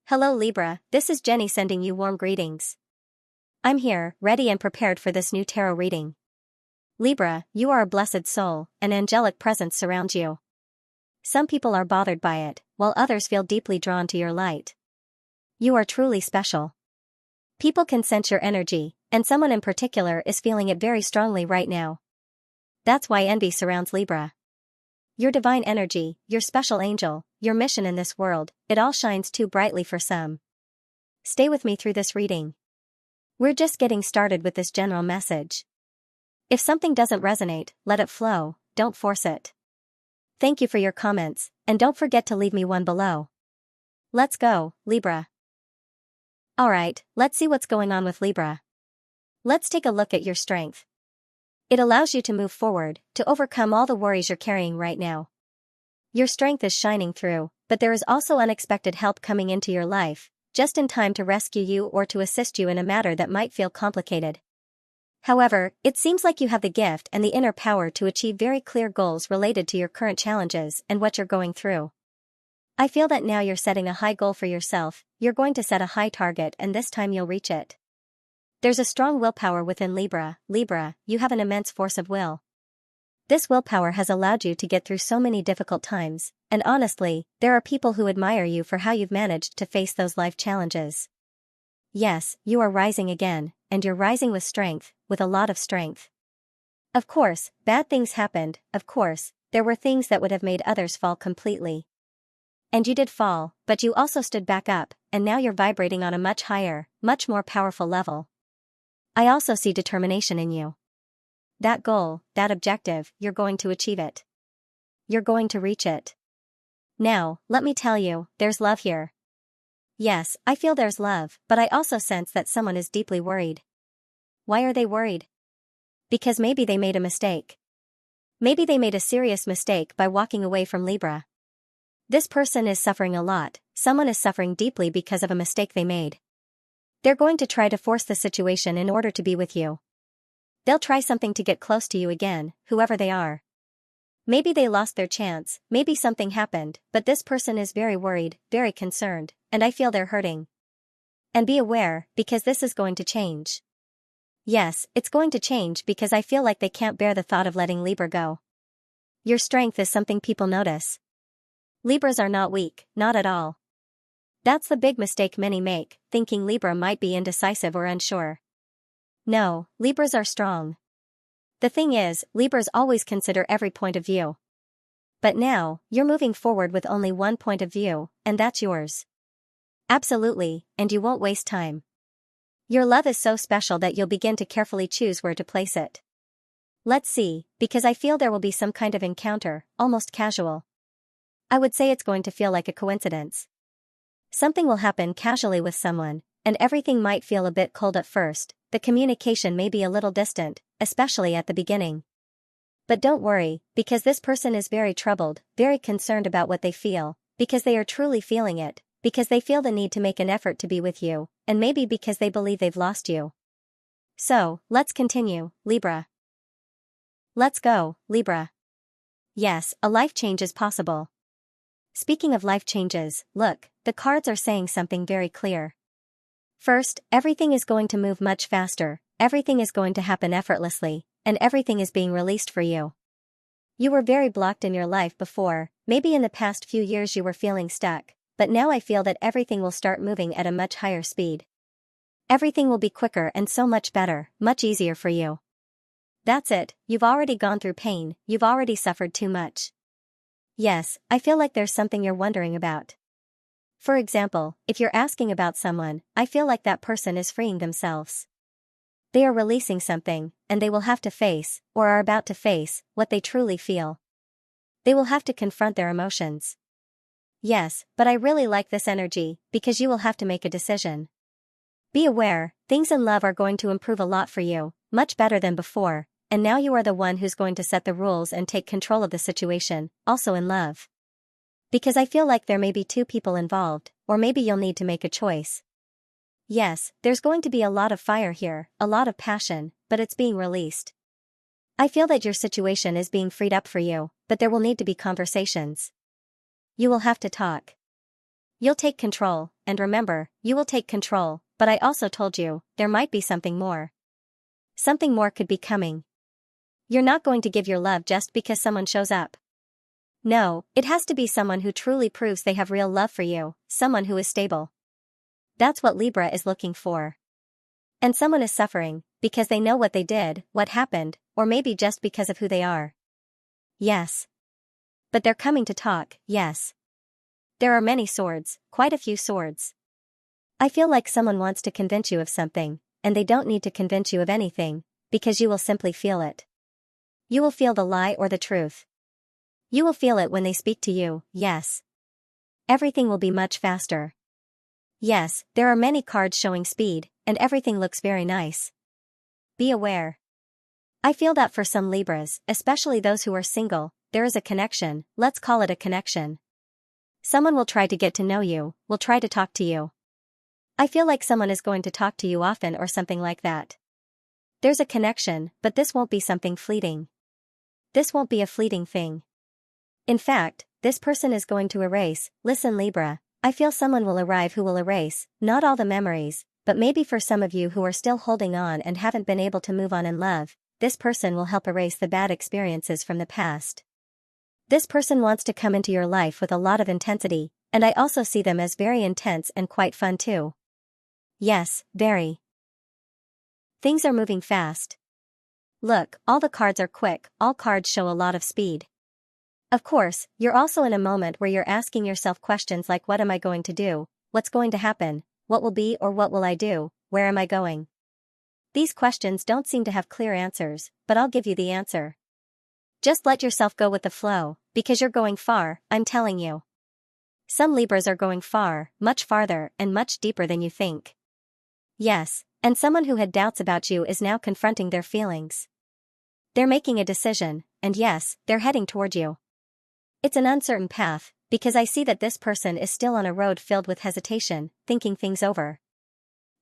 Hello Libra, this is Jenny sending you warm greetings. I'm here, ready and prepared for this new tarot reading. Libra, you are a blessed soul, an angelic presence surrounds you. Some people are bothered by it, while others feel deeply drawn to your light. You are truly special. People can sense your energy, and someone in particular is feeling it very strongly right now. That's why envy surrounds Libra. Your divine energy, your special angel, your mission in this world, it all shines too brightly for some. Stay with me through this reading. We're just getting started with this general message. If something doesn't resonate, let it flow, don't force it. Thank you for your comments, and don't forget to leave me one below. Let's go, Libra. Alright, let's see what's going on with Libra. Let's take a look at your strength. It allows you to move forward, to overcome all the worries you're carrying right now. Your strength is shining through, but there is also unexpected help coming into your life, just in time to rescue you or to assist you in a matter that might feel complicated. However, it seems like you have the gift and the inner power to achieve very clear goals related to your current challenges and what you're going through. I feel that now you're setting a high goal for yourself, you're going to set a high target and this time you'll reach it. There's a strong willpower within Libra. Libra, you have an immense force of will. This willpower has allowed you to get through so many difficult times, and honestly, there are people who admire you for how you've managed to face those life challenges. Yes, you are rising again, and you're rising with strength, with a lot of strength. Of course, bad things happened, of course, there were things that would have made others fall completely. And you did fall, but you also stood back up, and now you're vibrating on a much higher, much more powerful level. I also see determination in you. That goal, that objective, you're going to achieve it. You're going to reach it. Now, let me tell you, there's love here. Yes, I feel there's love, but I also sense that someone is deeply worried. Why are they worried? Because maybe they made a mistake. Maybe they made a serious mistake by walking away from Libra. This person is suffering a lot, someone is suffering deeply because of a mistake they made. They're going to try to force the situation in order to be with you. They'll try something to get close to you again, whoever they are. Maybe they lost their chance, maybe something happened, but this person is very worried, very concerned, and I feel they're hurting. And be aware, because this is going to change. Yes, it's going to change because I feel like they can't bear the thought of letting Libra go. Your strength is something people notice. Libras are not weak, not at all. That's the big mistake many make, thinking Libra might be indecisive or unsure. No, Libras are strong. The thing is, Libras always consider every point of view. But now, you're moving forward with only one point of view, and that's yours. Absolutely, and you won't waste time. Your love is so special that you'll begin to carefully choose where to place it. Let's see, because I feel there will be some kind of encounter, almost casual. I would say it's going to feel like a coincidence. Something will happen casually with someone, and everything might feel a bit cold at first, the communication may be a little distant, especially at the beginning. But don't worry, because this person is very troubled, very concerned about what they feel, because they are truly feeling it, because they feel the need to make an effort to be with you, and maybe because they believe they've lost you. So, let's continue, Libra. Let's go, Libra. Yes, a life change is possible. Speaking of life changes, look, the cards are saying something very clear. First, everything is going to move much faster, everything is going to happen effortlessly, and everything is being released for you. You were very blocked in your life before, maybe in the past few years you were feeling stuck, but now I feel that everything will start moving at a much higher speed. Everything will be quicker and so much better, much easier for you. That's it, you've already gone through pain, you've already suffered too much. Yes, I feel like there's something you're wondering about. For example, if you're asking about someone, I feel like that person is freeing themselves. They are releasing something, and they will have to face, or are about to face, what they truly feel. They will have to confront their emotions. Yes, but I really like this energy, because you will have to make a decision. Be aware, things in love are going to improve a lot for you, much better than before, and now you are the one who's going to set the rules and take control of the situation, also in love. Because I feel like there may be two people involved, or maybe you'll need to make a choice. Yes, there's going to be a lot of fire here, a lot of passion, but it's being released. I feel that your situation is being freed up for you, but there will need to be conversations. You will have to talk. You'll take control, and remember, you will take control, but I also told you, there might be something more. Something more could be coming. You're not going to give your love just because someone shows up. No, it has to be someone who truly proves they have real love for you, someone who is stable. That's what Libra is looking for. And someone is suffering, because they know what they did, what happened, or maybe just because of who they are. Yes. But they're coming to talk, yes. There are many swords, quite a few swords. I feel like someone wants to convince you of something, and they don't need to convince you of anything, because you will simply feel it. You will feel the lie or the truth. You will feel it when they speak to you, yes. Everything will be much faster. Yes, there are many cards showing speed, and everything looks very nice. Be aware. I feel that for some Libras, especially those who are single, there is a connection, let's call it a connection. Someone will try to get to know you, will try to talk to you. I feel like someone is going to talk to you often or something like that. There's a connection, but this won't be something fleeting. This won't be a fleeting thing. In fact, this person is going to erase. Listen, Libra, I feel someone will arrive who will erase, not all the memories, but maybe for some of you who are still holding on and haven't been able to move on in love, this person will help erase the bad experiences from the past. This person wants to come into your life with a lot of intensity, and I also see them as very intense and quite fun too. Yes, very. Things are moving fast. Look, all the cards are quick, all cards show a lot of speed. Of course, you're also in a moment where you're asking yourself questions like what am I going to do, what's going to happen, what will be or what will I do, where am I going? These questions don't seem to have clear answers, but I'll give you the answer. Just let yourself go with the flow, because you're going far, I'm telling you. Some Libras are going far, much farther and much deeper than you think. Yes, and someone who had doubts about you is now confronting their feelings. They're making a decision, and yes, they're heading toward you. It's an uncertain path, because I see that this person is still on a road filled with hesitation, thinking things over.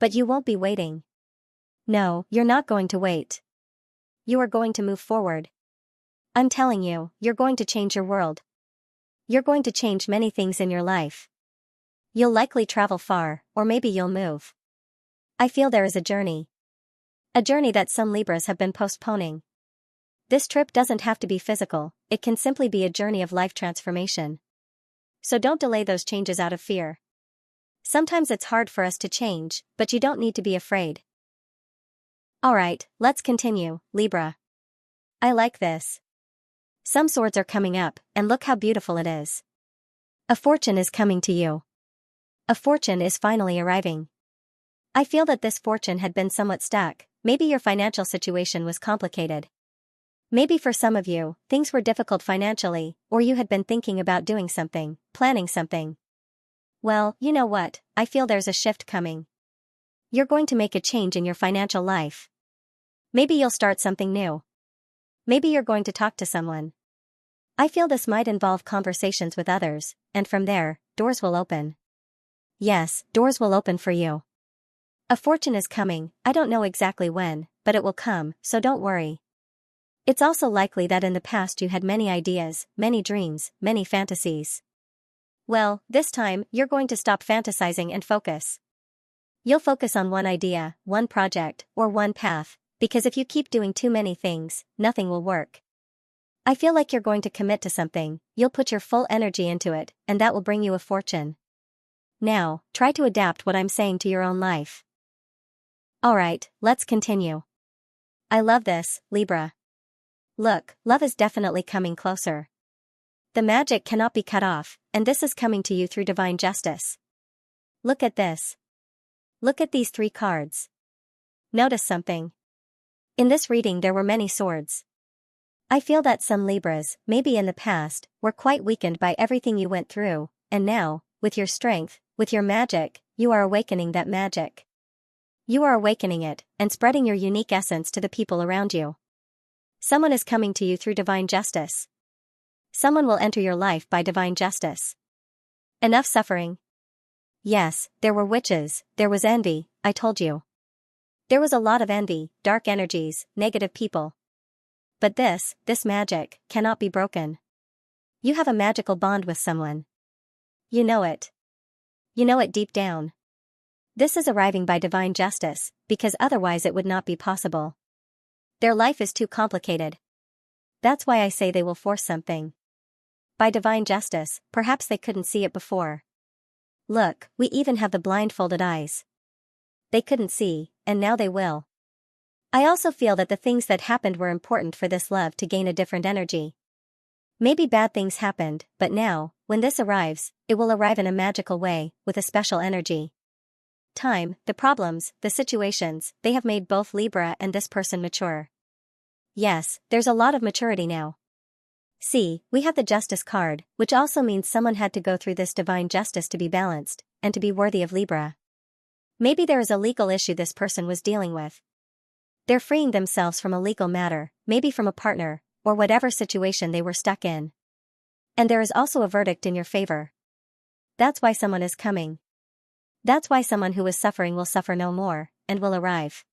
But you won't be waiting. No, you're not going to wait. You are going to move forward. I'm telling you, you're going to change your world. You're going to change many things in your life. You'll likely travel far, or maybe you'll move. I feel there is a journey. A journey that some Libras have been postponing. This trip doesn't have to be physical, it can simply be a journey of life transformation. So don't delay those changes out of fear. Sometimes it's hard for us to change, but you don't need to be afraid. Alright, let's continue, Libra. I like this. Some swords are coming up, and look how beautiful it is. A fortune is coming to you. A fortune is finally arriving. I feel that this fortune had been somewhat stuck, maybe your financial situation was complicated. Maybe for some of you, things were difficult financially, or you had been thinking about doing something, planning something. Well, you know what, I feel there's a shift coming. You're going to make a change in your financial life. Maybe you'll start something new. Maybe you're going to talk to someone. I feel this might involve conversations with others, and from there, doors will open. Yes, doors will open for you. A fortune is coming, I don't know exactly when, but it will come, so don't worry. It's also likely that in the past you had many ideas, many dreams, many fantasies. Well, this time, you're going to stop fantasizing and focus. You'll focus on one idea, one project, or one path, because if you keep doing too many things, nothing will work. I feel like you're going to commit to something, you'll put your full energy into it, and that will bring you a fortune. Now, try to adapt what I'm saying to your own life. Alright, let's continue. I love this, Libra. Look, love is definitely coming closer. The magic cannot be cut off, and this is coming to you through divine justice. Look at this. Look at these 3 cards. Notice something. In this reading there were many swords. I feel that some Libras, maybe in the past, were quite weakened by everything you went through, and now, with your strength, with your magic, you are awakening that magic. You are awakening it, and spreading your unique essence to the people around you. Someone is coming to you through divine justice. Someone will enter your life by divine justice. Enough suffering. Yes, there were witches, there was envy, I told you. There was a lot of envy, dark energies, negative people. But this magic, cannot be broken. You have a magical bond with someone. You know it. You know it deep down. This is arriving by divine justice, because otherwise it would not be possible. Their life is too complicated. That's why I say they will force something. By divine justice, perhaps they couldn't see it before. Look, we even have the blindfolded eyes. They couldn't see, and now they will. I also feel that the things that happened were important for this love to gain a different energy. Maybe bad things happened, but now, when this arrives, it will arrive in a magical way, with a special energy. Time, the problems, the situations, they have made both Libra and this person mature. Yes, there's a lot of maturity now. See, we have the Justice card, which also means someone had to go through this divine justice to be balanced, and to be worthy of Libra. Maybe there is a legal issue this person was dealing with. They're freeing themselves from a legal matter, maybe from a partner, or whatever situation they were stuck in. And there is also a verdict in your favor. That's why someone is coming. That's why someone who is suffering will suffer no more, and will arrive.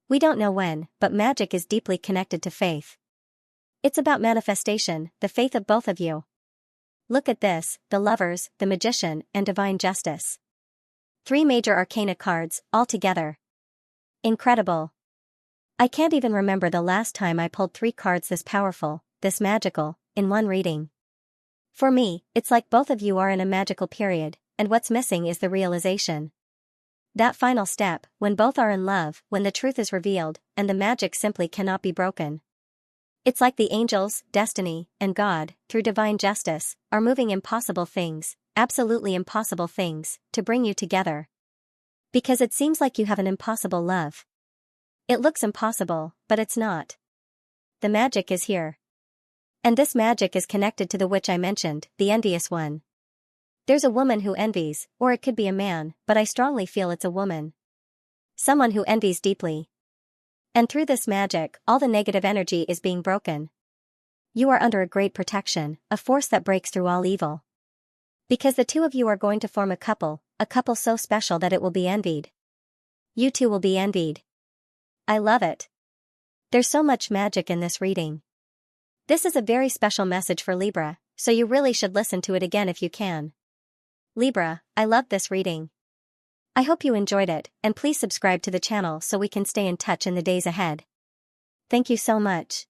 We don't know when, but magic is deeply connected to faith. It's about manifestation, the faith of both of you. Look at this, the Lovers, the Magician, and Divine Justice. 3 major arcana cards, all together. Incredible. I can't even remember the last time I pulled 3 cards this powerful, this magical, in one reading. For me, it's like both of you are in a magical period, and what's missing is the realization. That final step, when both are in love, when the truth is revealed, and the magic simply cannot be broken. It's like the angels, destiny, and God, through divine justice, are moving impossible things, absolutely impossible things, to bring you together. Because it seems like you have an impossible love. It looks impossible, but it's not. The magic is here. And this magic is connected to the witch I mentioned, the envious one. There's a woman who envies, or it could be a man, but I strongly feel it's a woman. Someone who envies deeply. And through this magic, all the negative energy is being broken. You are under a great protection, a force that breaks through all evil. Because the two of you are going to form a couple so special that it will be envied. You two will be envied. I love it. There's so much magic in this reading. This is a very special message for Libra, so you really should listen to it again if you can. Libra, I love this reading. I hope you enjoyed it, and please subscribe to the channel so we can stay in touch in the days ahead. Thank you so much.